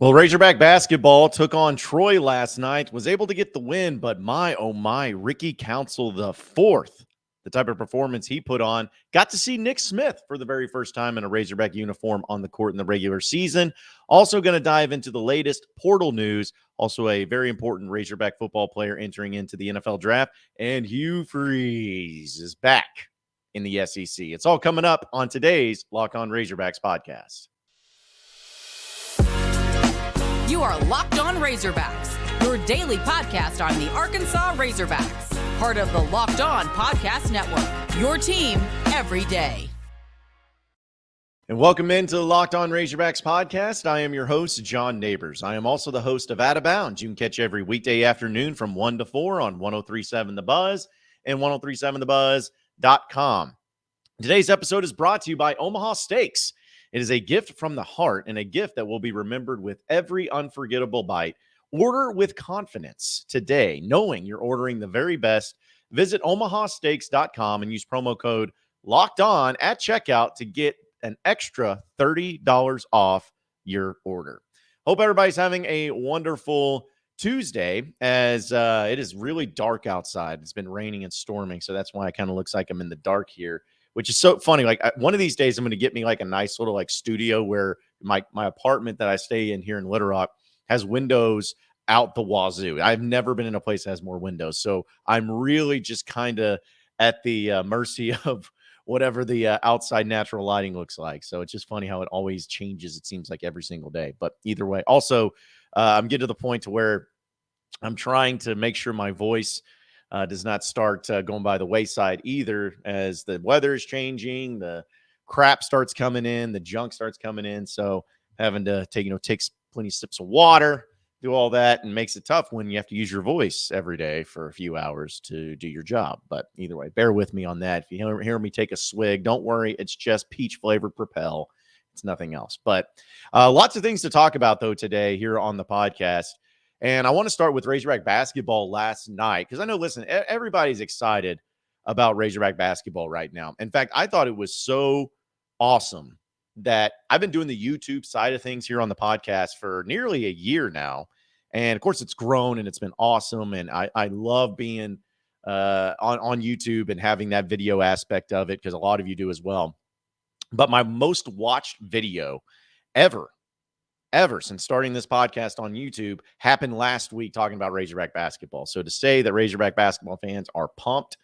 Well, Razorback Basketball took on Troy last night, was able to get the win, but my, oh my, Ricky Council the fourth, the type of performance he put on, got to see Nick Smith for the very first time in a Razorback uniform on the court in the regular season. Also going to dive into the latest portal news, also a very important Razorback football player entering into the NFL draft, and Hugh Freeze is back in the SEC. It's all coming up on today's Locked On Razorbacks podcast. You are Locked On Razorbacks, your daily podcast on the Arkansas Razorbacks, part of the Locked On Podcast Network, your team every day. And welcome into the Locked On Razorbacks podcast. I am your host, John Nabors. I am also the host of Out of Bounds. You can catch every weekday afternoon from 1 to 4 on 103.7 The Buzz and 103.7thebuzz.com. Today's episode is brought to you by Omaha Steaks. It is a gift from the heart and a gift that will be remembered with every unforgettable bite. Order with confidence today, knowing you're ordering the very best. Visit omahasteaks.com and use promo code LOCKEDON at checkout to get an extra $30 off your order. Hope everybody's having a wonderful Tuesday as it is really dark outside. It's been raining and storming, so that's why it kind of looks like I'm in the dark here, which is so funny. Like one of these days, I'm going to get me like a nice little like studio where my apartment that I stay in here in Little Rock has windows out the wazoo. I've never been in a place that has more windows. So I'm really just kind of at the mercy of whatever the outside natural lighting looks like. So it's just funny how it always changes. It seems like every single day, but either way, also I'm getting to the point to where I'm trying to make sure my voice does not start going by the wayside either, as the weather is changing, the crap starts coming in, the junk starts coming in. So having to take plenty of sips of water, do all that, and makes it tough when you have to use your voice every day for a few hours to do your job. But either way, bear with me on that. If you hear me take a swig, don't worry. It's just peach flavored Propel. It's nothing else. But lots of things to talk about, though, today here on the podcast. And I want to start with Razorback Basketball last night because I know, listen, everybody's excited about Razorback Basketball right now. In fact, I thought it was so awesome that I've been doing the YouTube side of things here on the podcast for nearly a year now. And, of course, it's grown and it's been awesome. And I love being on YouTube and having that video aspect of it because a lot of you do as well. But my most watched video ever since starting this podcast on YouTube happened last week talking about Razorback Basketball. So to say that Razorback Basketball fans are pumped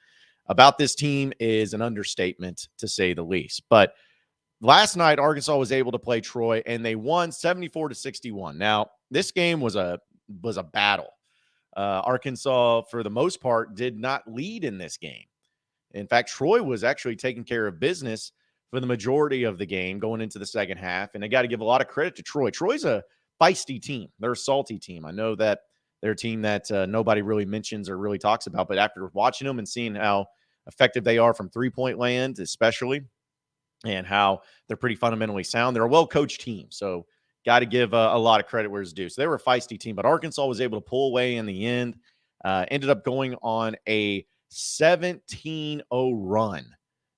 about this team is an understatement, to say the least. But last night, Arkansas was able to play Troy, and they won 74-61. Now, this game was a battle. Arkansas, for the most part, did not lead in this game. In fact, Troy was actually taking care of business for the majority of the game going into the second half. And I got to give a lot of credit to Troy. Troy's a feisty team. They're a salty team. I know that they're a team that nobody really mentions or really talks about, but after watching them and seeing how effective they are from three-point land, especially, and how they're pretty fundamentally sound, they're a well-coached team. So got to give a lot of credit where it's due. So they were a feisty team, but Arkansas was able to pull away in the end, ended up going on a 17-0 run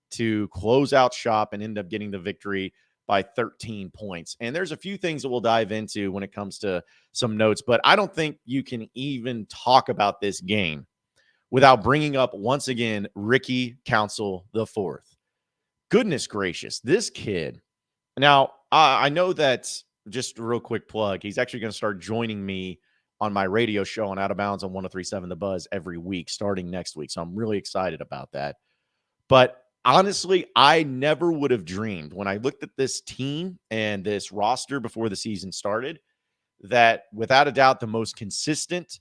to close out shop and end up getting the victory by 13 points. And there's a few things that we'll dive into when it comes to some notes, but I don't think you can even talk about this game without bringing up once again Ricky Council the fourth. Goodness gracious, this kid. Now, I know that, just a real quick plug, he's actually going to start joining me on my radio show on Out of Bounds on 103.7 The Buzz every week starting next week. So I'm really excited about that. But honestly, I never would have dreamed when I looked at this team and this roster before the season started that without a doubt the most consistent,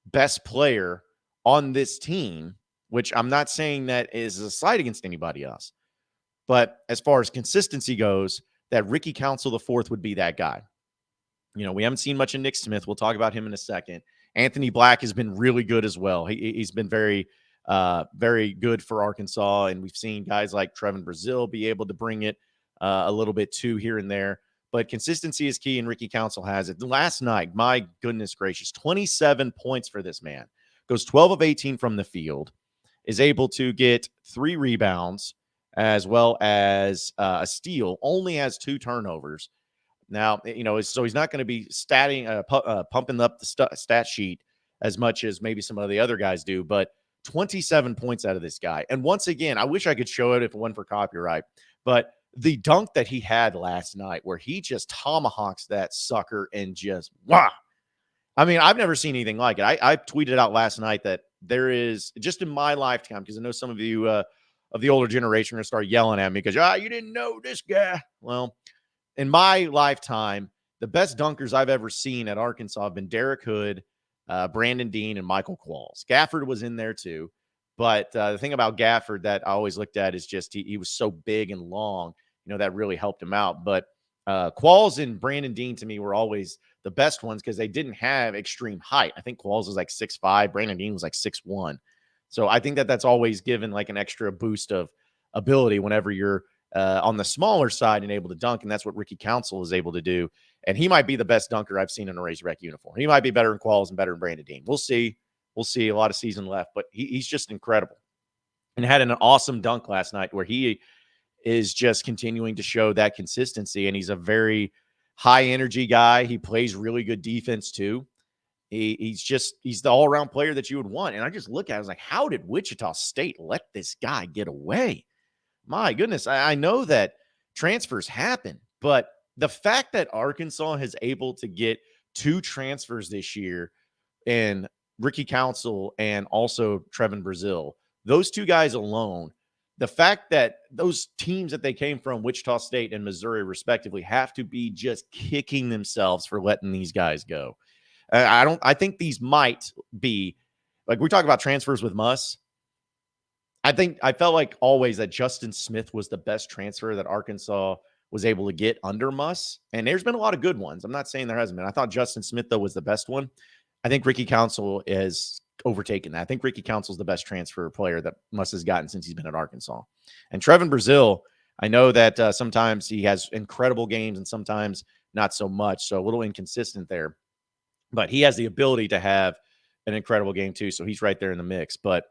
best player on this team, which I'm not saying that is a slight against anybody else, but as far as consistency goes, that Ricky Council the fourth would be that guy. You know, we haven't seen much of Nick Smith. We'll talk about him in a second. Anthony Black has been really good as well. He's been very good for Arkansas, and we've seen guys like Trevin Brazil be able to bring it a little bit too here and there. But consistency is key, and Ricky Council has it. Last night, my goodness gracious, 27 points for this man. Goes 12 of 18 from the field, is able to get 3 rebounds as well as a steal, only has 2 turnovers. Now, so he's not going to be pumping up the stat sheet as much as maybe some of the other guys do, but 27 points out of this guy. And once again, I wish I could show it if it wasn't for copyright, but the dunk that he had last night where he just tomahawks that sucker and just, wow. I mean, I've never seen anything like it. I tweeted out last night that there is, just in my lifetime, because I know some of you of the older generation are going to start yelling at me because, you didn't know this guy. Well, in my lifetime, the best dunkers I've ever seen at Arkansas have been Derek Hood, Brandon Dean, and Michael Qualls. Gafford was in there too. But the thing about Gafford that I always looked at is just he was so big and long, that really helped him out. But Qualls and Brandon Dean to me were always the best ones because they didn't have extreme height. I think Qualls was like 6'5", Brandon Dean was like 6'1". So I think that's always given like an extra boost of ability whenever you're on the smaller side and able to dunk, and that's what Ricky Council is able to do. And he might be the best dunker I've seen in a Razorback uniform. He might be better than Qualls and better than Brandon Dean. We'll see. We'll see. A lot of season left, but he's just incredible. And had an awesome dunk last night where he is just continuing to show that consistency, and he's a very high-energy guy. He plays really good defense, too. He's the all-around player that you would want. And I just look at it, I was like, how did Wichita State let this guy get away? My goodness, I know that transfers happen, but the fact that Arkansas is able to get 2 transfers this year in Ricky Council and also Trevin Brazil, those 2 guys alone, the fact that those teams that they came from, Wichita State and Missouri respectively, have to be just kicking themselves for letting these guys go. I think these might be, like we talk about transfers with Muss. I felt like always that Justin Smith was the best transfer that Arkansas was able to get under Muss. And there's been a lot of good ones. I'm not saying there hasn't been. I thought Justin Smith, though, was the best one. I think Ricky Council is overtaken that. I think Ricky Council is the best transfer player that Muss has gotten since he's been at Arkansas. And Trevin Brazil, I know that sometimes he has incredible games and sometimes not so much. So a little inconsistent there. But he has the ability to have an incredible game, too. So he's right there in the mix. But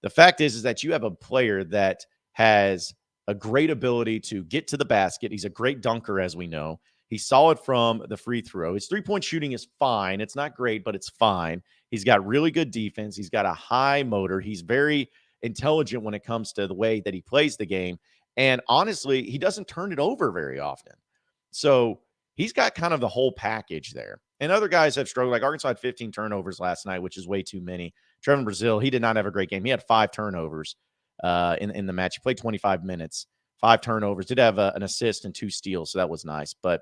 the fact is that you have a player that has a great ability to get to the basket. He's a great dunker, as we know. He's solid from the free throw. His three-point shooting is fine. It's not great, but it's fine. He's got really good defense. He's got a high motor. He's very intelligent when it comes to the way that he plays the game. And honestly, he doesn't turn it over very often. So he's got kind of the whole package there. And other guys have struggled. Like Arkansas had 15 turnovers last night, which is way too many. Trevin Brazil, he did not have a great game. He had 5 turnovers in the match. He played 25 minutes, 5 turnovers. Did have an assist and 2 steals, so that was nice. But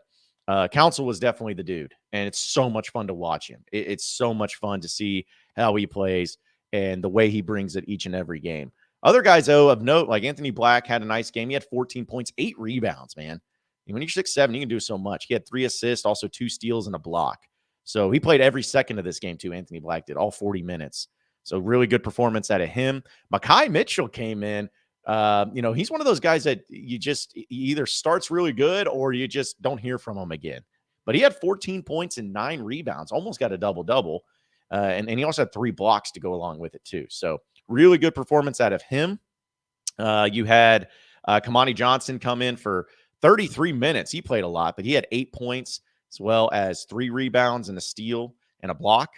Council was definitely the dude, and it's so much fun to watch him. It's so much fun to see how he plays and the way he brings it each and every game. Other guys, though, of note, like Anthony Black had a nice game. He had 14 points, 8 rebounds, man. And when you're 6'7", you can do so much. He had 3 assists, also 2 steals and a block. So he played every second of this game, too. Anthony Black did, all 40 minutes. So really good performance out of him. Makai Mitchell came in. He's one of those guys that he either starts really good or you just don't hear from him again. But he had 14 points and 9 rebounds, almost got a double-double. And he also had 3 blocks to go along with it, too. So really good performance out of him. You had Kamani Johnson come in for 33 minutes. He played a lot, but he had 8 points as well as 3 rebounds and a steal and a block.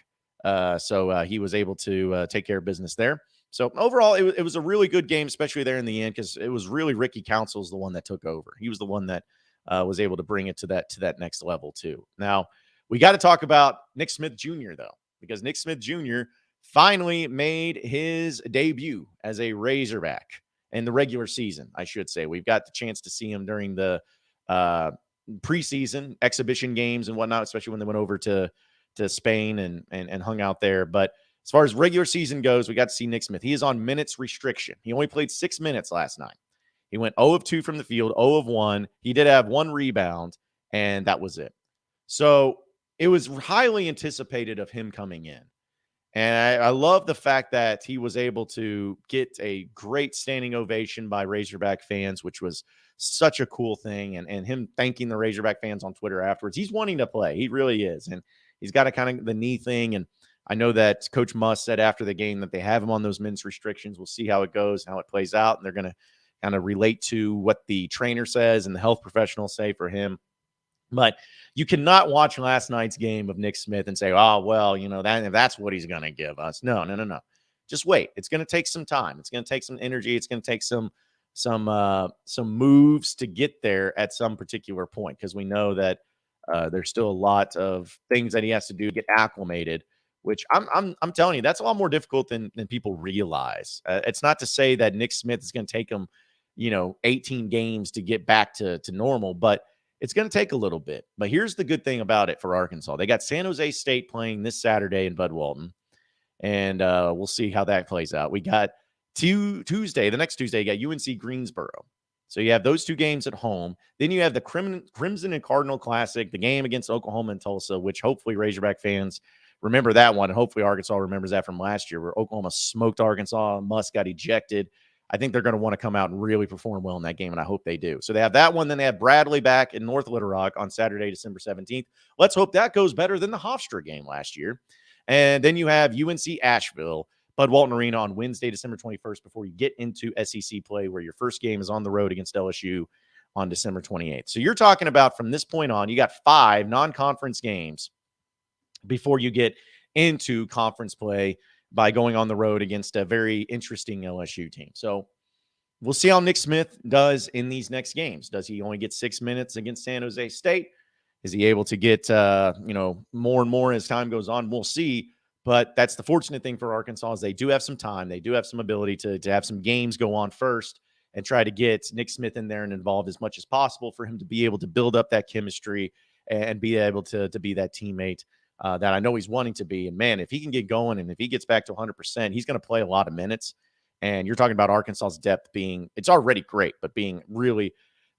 So he was able to take care of business there. So overall, it was a really good game, especially there in the end, because it was really Ricky Council's the one that took over. He was the one that was able to bring it to that next level too. Now, we got to talk about Nick Smith Jr., though, because Nick Smith Jr. finally made his debut as a Razorback in the regular season, I should say. We've got the chance to see him during the preseason exhibition games and whatnot, especially when they went over to Spain and hung out there. But as far as regular season goes, we got to see Nick Smith. He is on minutes restriction. He only played 6 minutes last night. He went 0 of 2 from the field, 0 of 1. He did have 1 rebound, and that was it. So it was highly anticipated of him coming in. And I love the fact that he was able to get a great standing ovation by Razorback fans, which was such a cool thing. And him thanking the Razorback fans on Twitter afterwards. He's wanting to play. He really is. And he's got a kind of the knee thing. And I know that Coach Muss said after the game that they have him on those minutes restrictions. We'll see how it goes, how it plays out. And they're going to kind of relate to what the trainer says and the health professionals say for him. But you cannot watch last night's game of Nick Smith and say, oh, well, that's what he's going to give us. No. Just wait. It's going to take some time. It's going to take some energy. It's going to take some moves to get there at some particular point, because we know that there's still a lot of things that he has to do to get acclimated, which I'm telling you, that's a lot more difficult than people realize. It's not to say that Nick Smith is going to take him, 18 games to get back to normal, but it's going to take a little bit. But here's the good thing about it for Arkansas. They got San Jose State playing this Saturday in Bud Walton, and we'll see how that plays out. We got Tuesday, the next Tuesday, you got UNC Greensboro. So you have those two games at home. Then you have the Crimson and Cardinal Classic, the game against Oklahoma and Tulsa, which hopefully Razorback fans remember that one. And hopefully Arkansas remembers that from last year, where Oklahoma smoked Arkansas. Musk got ejected. I think they're going to want to come out and really perform well in that game, and I hope they do. So they have that one. Then they have Bradley back in North Little Rock on Saturday, December 17th. Let's hope that goes better than the Hofstra game last year. And then you have UNC Asheville, Bud Walton Arena on Wednesday, December 21st, before you get into SEC play, where your first game is on the road against LSU on December 28th. So you're talking about, from this point on, you got 5 non-conference games before you get into conference play by going on the road against a very interesting LSU team. So we'll see how Nick Smith does in these next games. Does he only get 6 minutes against San Jose State? Is he able to get, more and more as time goes on? We'll see. But that's the fortunate thing for Arkansas, is they do have some time. They do have some ability to have some games go on first and try to get Nick Smith in there and involved as much as possible for him to be able to build up that chemistry and be able to be that teammate that I know he's wanting to be. And, man, if he can get going and if he gets back to 100%, he's going to play a lot of minutes. And you're talking about Arkansas's depth being – it's already great, but being really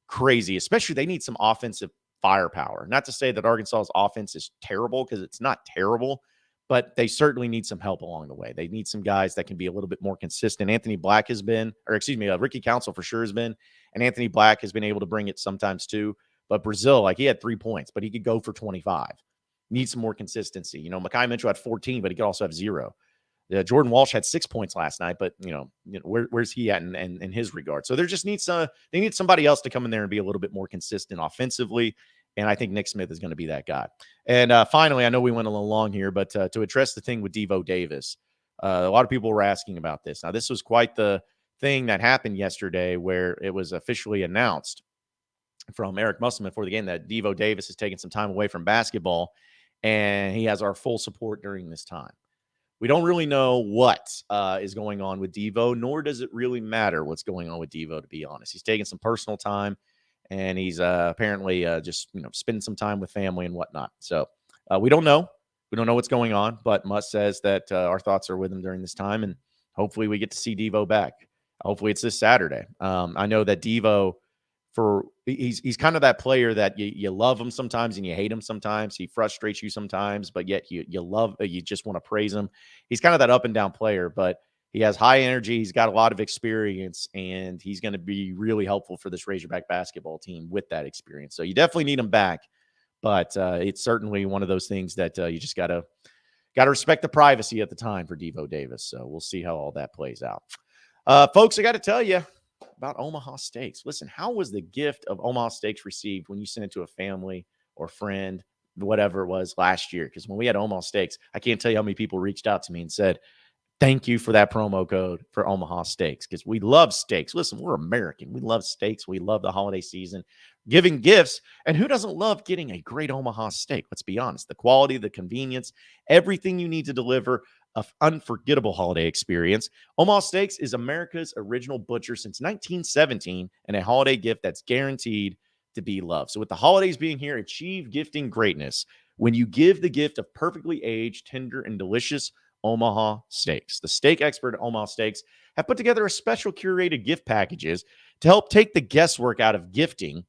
crazy. Especially they need some offensive firepower. Not to say that Arkansas's offense is terrible, because it's not terrible, but they certainly need some help along the way. They need some guys that can be a little bit more consistent. Ricky Council for sure has been, and Anthony Black has been able to bring it sometimes too. But Brazil, he had 3 points, but he could go for 25. Needs some more consistency. Mekhi Mitchell had 14, but he could also have 0. Jordan Walsh had 6 points last night, but where's he at in his regard? So there just needs they need somebody else to come in there and be a little bit more consistent offensively. And I think Nick Smith is going to be that guy. And finally, I know we went a little long here, but to address the thing with Devo Davis, a lot of people were asking about this. Now, this was quite the thing that happened yesterday, where it was officially announced from Eric Musselman before the game that Devo Davis is taking some time away from basketball, and he has our full support during this time. We don't really know what is going on with Devo, nor does it really matter what's going on with Devo, to be honest. He's taking some personal time, and he's apparently just spending some time with family and whatnot. So we don't know. We don't know what's going on, but Musk says that our thoughts are with him during this time, and hopefully we get to see Devo back. Hopefully it's this Saturday. I know that Devo, he's kind of that player that you love him sometimes and you hate him sometimes. He frustrates you sometimes, but yet you just want to praise him. He's kind of that up and down player, but he has high energy. He's got a lot of experience, and he's going to be really helpful for this Razorback basketball team with that experience. So you definitely need him back, but it's certainly one of those things that you just got to respect the privacy at the time for Devo Davis. So we'll see how all that plays out. Folks, I got to tell you about Omaha Steaks. Listen, how was the gift of Omaha Steaks received when you sent it to a family or friend, whatever it was, last year? Because when we had Omaha Steaks, I can't tell you how many people reached out to me and said, thank you for that promo code for Omaha Steaks, because we love steaks. Listen, we're American. We love steaks. We love the holiday season, giving gifts. And who doesn't love getting a great Omaha steak? Let's be honest. The quality, the convenience, everything you need to deliver an unforgettable holiday experience. Omaha Steaks is America's original butcher since 1917, and a holiday gift that's guaranteed to be loved. So with the holidays being here, achieve gifting greatness when you give the gift of perfectly aged, tender, and delicious Omaha Steaks. The steak expert at Omaha Steaks have put together a special curated gift packages to help take the guesswork out of gifting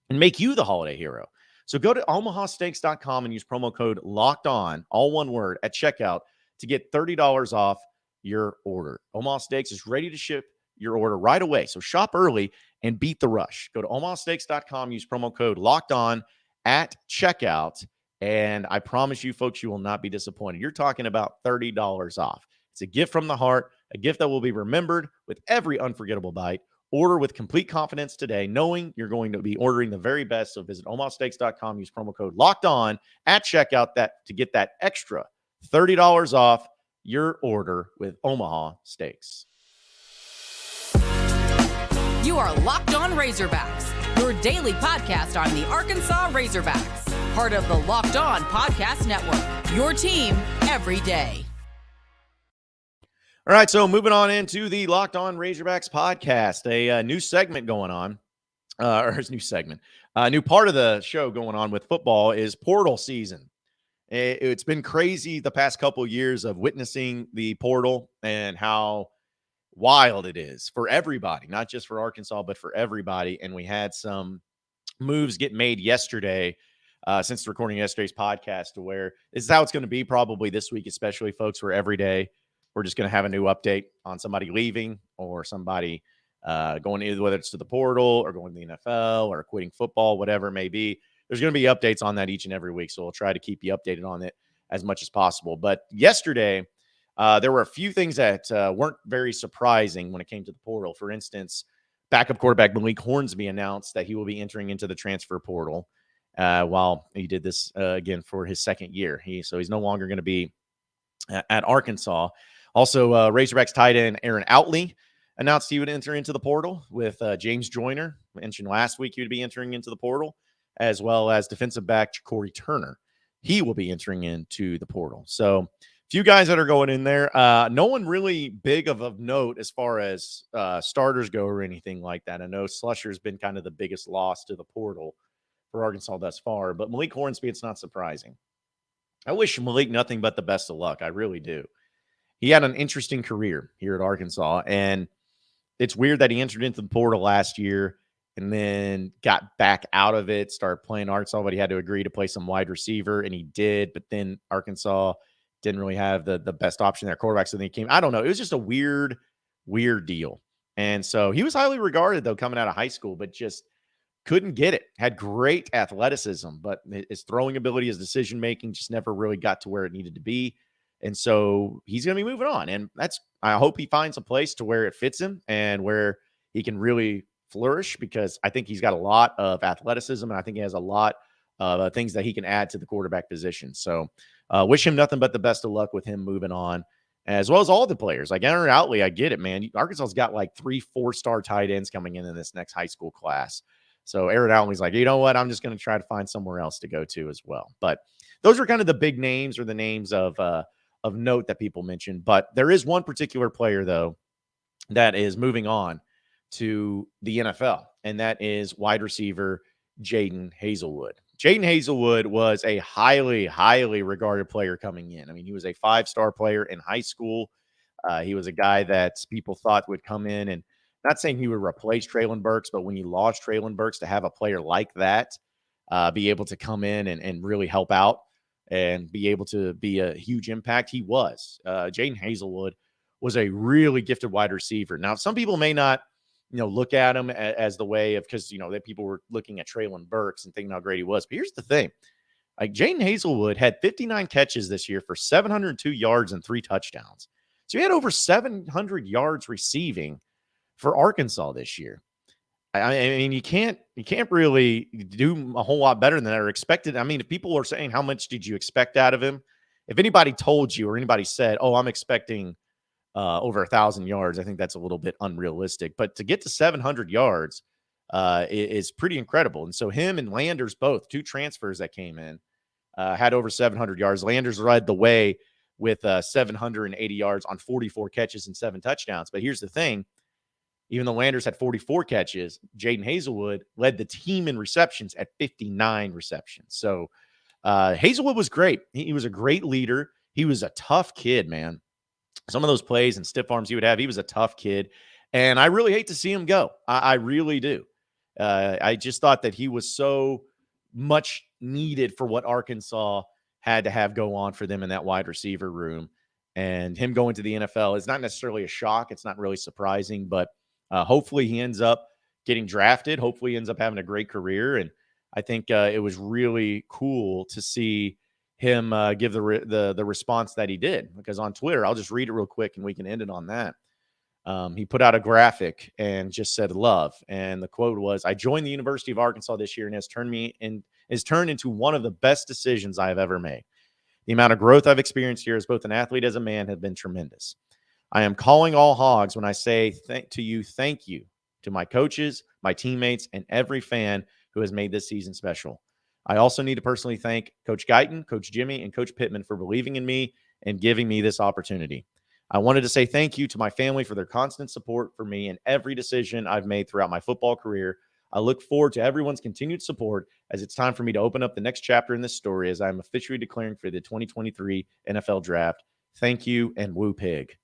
and make you the holiday hero. So go to omahasteaks.com and use promo code LOCKEDON, all one word, at checkout to get $30 off your order. Omaha Steaks is ready to ship your order right away. So shop early and beat the rush. Go to omahasteaks.com, use promo code LOCKEDON at checkout, and I promise you, folks, you will not be disappointed. You're talking about $30 off. It's a gift from the heart, a gift that will be remembered with every unforgettable bite. Order with complete confidence today, knowing you're going to be ordering the very best. So visit omahasteaks.com, use promo code Locked On at checkout to get that extra $30 off your order with Omaha Steaks. You are Locked On Razorbacks, your daily podcast on the Arkansas Razorbacks, part of the Locked On Podcast Network, your team every day. All right, so moving on into the Locked On Razorbacks podcast, a new segment going on, new part of the show going on with football is portal season. It's been crazy the past couple of years of witnessing the portal and how wild it is for everybody, not just for Arkansas, but for everybody. And we had some moves get made yesterday since the recording of yesterday's podcast to where this is how it's going to be probably this week, especially folks where every day we're just going to have a new update on somebody leaving or somebody going either, whether it's to the portal or going to the NFL or quitting football, whatever it may be. There's going to be updates on that each and every week. So we'll try to keep you updated on it as much as possible. But yesterday, there were a few things that weren't very surprising when it came to the portal. For instance, backup quarterback Malik Hornsby announced that he will be entering into the transfer portal while he did this again for his second year. So he's no longer going to be at Arkansas. Also, Razorbacks tight end Aaron Outley announced he would enter into the portal with James Joyner. Mentioned last week he would be entering into the portal, as well as defensive back Corey Turner. He will be entering into the portal. So a few guys that are going in there. No one really big of note as far as starters go or anything like that. I know Slusher's been kind of the biggest loss to the portal for Arkansas thus far, but Malik Hornsby, it's not surprising. I wish Malik nothing but the best of luck. I really do. He had an interesting career here at Arkansas, and it's weird that he entered into the portal last year and then got back out of it, started playing Arkansas, but he had to agree to play some wide receiver, and he did. But then Arkansas didn't really have the best option there, quarterback, so then he came. I don't know. It was just a weird deal. And so he was highly regarded, though, coming out of high school, but just couldn't get it. Had great athleticism, but his throwing ability, his decision-making just never really got to where it needed to be. And so he's going to be moving on. And I hope he finds a place to where it fits him and where he can really flourish, because I think he's got a lot of athleticism and I think he has a lot of things that he can add to the quarterback position. So wish him nothing but the best of luck with him moving on, as well as all the players. Like Aaron Outley, I get it, man. Arkansas's got like 3 4-star tight ends coming in this next high school class. So Aaron Outley's like, you know what? I'm just going to try to find somewhere else to go to as well. But those are kind of the big names, or the names of note that people mentioned. But there is one particular player, though, that is moving on to the NFL, and that is wide receiver Jadon Haselwood. Jadon Haselwood was a highly, highly regarded player coming in. I mean, he was a 5-star player in high school. He was a guy that people thought would come in, and not saying he would replace Traylon Burks, but when you lost Traylon Burks, to have a player like that be able to come in and really help out and be able to be a huge impact, he was. Jadon Haselwood was a really gifted wide receiver. Now, some people may not, look at him as the way of, because, that people were looking at Traylon Burks and thinking how great he was. But here's the thing. Like, Jadon Haselwood had 59 catches this year for 702 yards and 3 touchdowns. So he had over 700 yards receiving for Arkansas this year. I mean, you can't really do a whole lot better than that or expect it. I mean, if people are saying, how much did you expect out of him? If anybody told you or anybody said, oh, I'm expecting over 1,000 yards, I think that's a little bit unrealistic. But to get to 700 yards is pretty incredible. And so him and Landers, both 2 transfers that came in, had over 700 yards. Landers led the way with 780 yards on 44 catches and 7 touchdowns. But here's the thing. Even though Landers had 44 catches, Jadon Haselwood led the team in receptions at 59 receptions. So Haselwood was great. He was a great leader. He was a tough kid, man. Some of those plays and stiff arms he would have, he was a tough kid. And I really hate to see him go. I really do. I just thought that he was so much needed for what Arkansas had to have go on for them in that wide receiver room. And him going to the NFL is not necessarily a shock. It's not really surprising, but hopefully he ends up getting drafted. Hopefully he ends up having a great career. And I think it was really cool to see him give the response that he did, because on Twitter, I'll just read it real quick and we can end it on that. He put out a graphic and just said love. And the quote was, "I joined the University of Arkansas this year and has turned into one of the best decisions I have ever made. The amount of growth I've experienced here as both an athlete as a man has been tremendous. I am calling all Hogs when I say thank you to my coaches, my teammates, and every fan who has made this season special. I also need to personally thank Coach Guyton, Coach Jimmy, and Coach Pittman for believing in me and giving me this opportunity. I wanted to say thank you to my family for their constant support for me in every decision I've made throughout my football career. I look forward to everyone's continued support as it's time for me to open up the next chapter in this story as I'm officially declaring for the 2023 NFL Draft. Thank you, and woo pig,"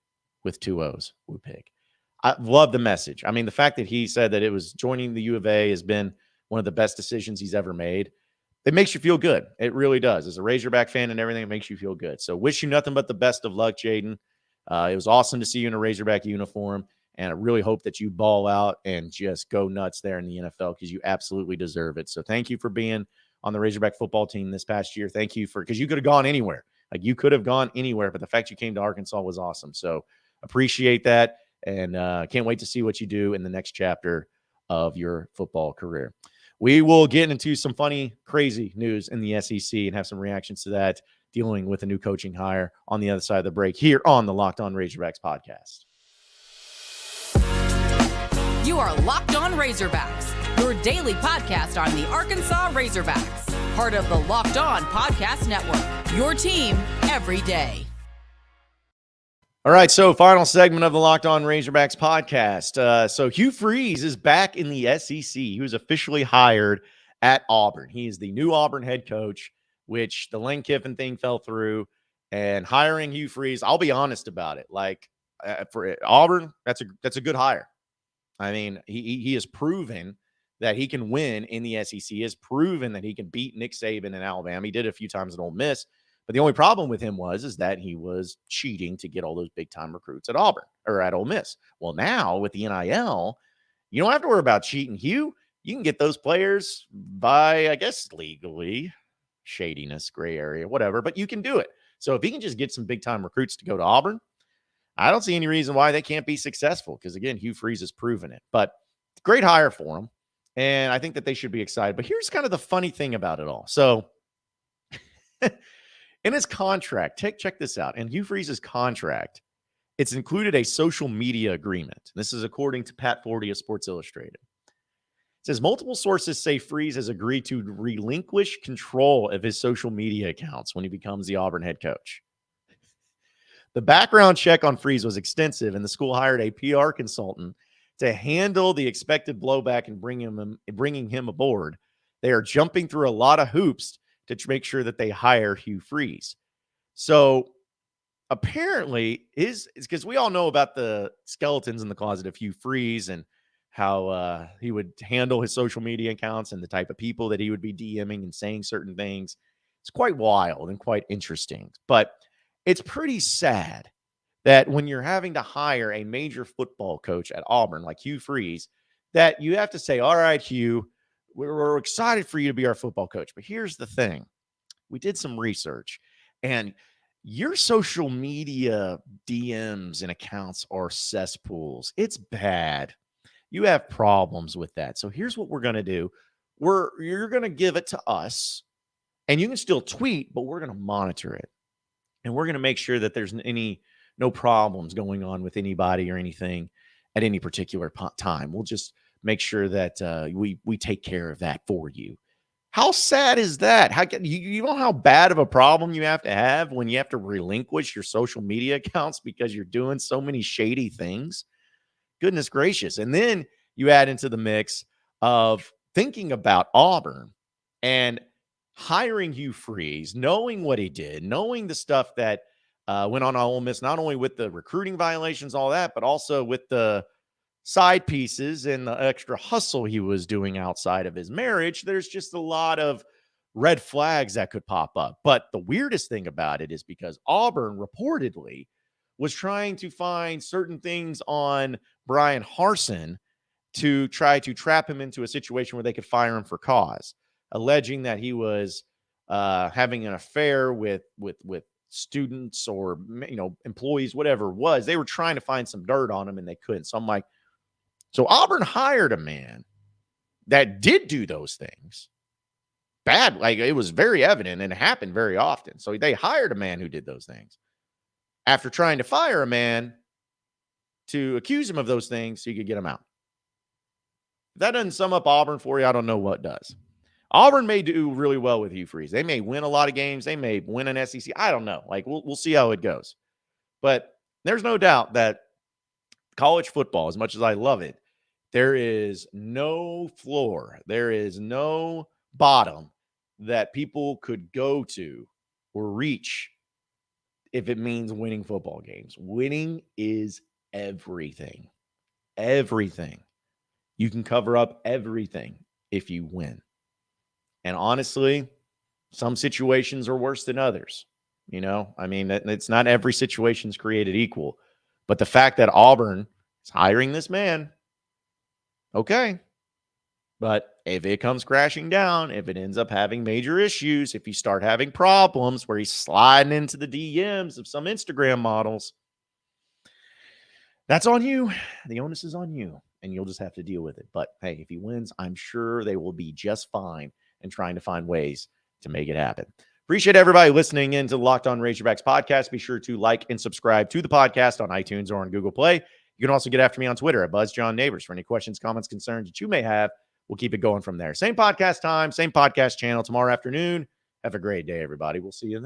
with 2 O's, woo pig. I love the message. I mean, the fact that he said that it was joining the U of A has been one of the best decisions he's ever made. It makes you feel good. It really does. As a Razorback fan and everything, it makes you feel good. So wish you nothing but the best of luck, Jadon. It was awesome to see you in a Razorback uniform, and I really hope that you ball out and just go nuts there in the NFL because you absolutely deserve it. So thank you for being on the Razorback football team this past year. Thank you because you could have gone anywhere. Like, you could have gone anywhere, but the fact you came to Arkansas was awesome. So appreciate that, and can't wait to see what you do in the next chapter of your football career. We will get into some funny, crazy news in the SEC and have some reactions to that, dealing with a new coaching hire on the other side of the break here on the Locked On Razorbacks podcast. You are Locked On Razorbacks, your daily podcast on the Arkansas Razorbacks, part of the Locked On Podcast Network, your team every day. All right, so final segment of the Locked On Razorbacks podcast. So Hugh Freeze is back in the SEC. He was officially hired at Auburn. He is the new Auburn head coach, which the Lane Kiffin thing fell through. And hiring Hugh Freeze, I'll be honest about it. Like, for Auburn, that's a good hire. I mean, he has proven that he can win in the SEC. He has proven that he can beat Nick Saban in Alabama. He did it a few times at Ole Miss. But the only problem with him is that he was cheating to get all those big-time recruits at Auburn or at Ole Miss. Well, now with the NIL, you don't have to worry about cheating, Hugh. You can get those players by, I guess, legally, shadiness, gray area, whatever, but you can do it. So if he can just get some big-time recruits to go to Auburn, I don't see any reason why they can't be successful because, again, Hugh Freeze has proven it. But great hire for him, and I think that they should be excited. But here's kind of the funny thing about it all. So in his contract, check this out. In Hugh Freeze's contract, it's included a social media agreement. This is according to Pat Forty of Sports Illustrated. It says multiple sources say Freeze has agreed to relinquish control of his social media accounts when he becomes the Auburn head coach. The background check on Freeze was extensive, and the school hired a PR consultant to handle the expected blowback and bringing him aboard. They are jumping through a lot of hoops to make sure that they hire Hugh Freeze. So apparently, it's because we all know about the skeletons in the closet of Hugh Freeze and how he would handle his social media accounts and the type of people that he would be DMing and saying certain things. It's quite wild and quite interesting. But it's pretty sad that when you're having to hire a major football coach at Auburn like Hugh Freeze, that you have to say, all right, Hugh, we're excited for you to be our football coach. But here's the thing. We did some research, and your social media DMs and accounts are cesspools. It's bad. You have problems with that. So here's what we're going to do. You're going to give it to us, and you can still tweet, but we're going to monitor it. And we're going to make sure that there's no problems going on with anybody or anything at any particular time. We'll just make sure that we take care of that for you. How sad is that? You know how bad of a problem you have to when you have to relinquish your social media accounts because you're doing so many shady things? Goodness gracious. And then you add into the mix of thinking about Auburn and hiring Hugh Freeze, knowing what he did, knowing the stuff that went on Ole Miss, not only with the recruiting violations, all that, but also with the side pieces and the extra hustle he was doing outside of his marriage. There's just a lot of red flags that could pop up. But the weirdest thing about it is because Auburn reportedly was trying to find certain things on Brian Harsin to try to trap him into a situation where they could fire him for cause, alleging that he was having an affair with students or, employees, whatever it was. They were trying to find some dirt on him and they couldn't. So I'm like, so Auburn hired a man that did do those things. Bad. Like, it was very evident and it happened very often. So they hired a man who did those things after trying to fire a man to accuse him of those things so you could get him out. If that doesn't sum up Auburn for you, I don't know what does. Auburn may do really well with Hugh Freeze. They may win a lot of games. They may win an SEC. I don't know. Like, we'll see how it goes. But there's no doubt that college football, as much as I love it, there is no floor. There is no bottom that people could go to or reach if it means winning football games. Winning is everything. Everything. You can cover up everything if you win. And honestly, some situations are worse than others. I mean, it's not every situation's created equal. But the fact that Auburn is hiring this man, okay. But if it comes crashing down, if it ends up having major issues, if you start having problems where he's sliding into the DMs of some Instagram models, that's on you. The onus is on you, and you'll just have to deal with it. But hey, if he wins, I'm sure they will be just fine and trying to find ways to make it happen. Appreciate everybody listening in to the Locked On Razorbacks podcast. Be sure to like and subscribe to the podcast on iTunes or on Google Play. You can also get after me on Twitter at BuzzJohnNabors for any questions, comments, concerns that you may have. We'll keep it going from there. Same podcast time, same podcast channel tomorrow afternoon. Have a great day, everybody. We'll see you then.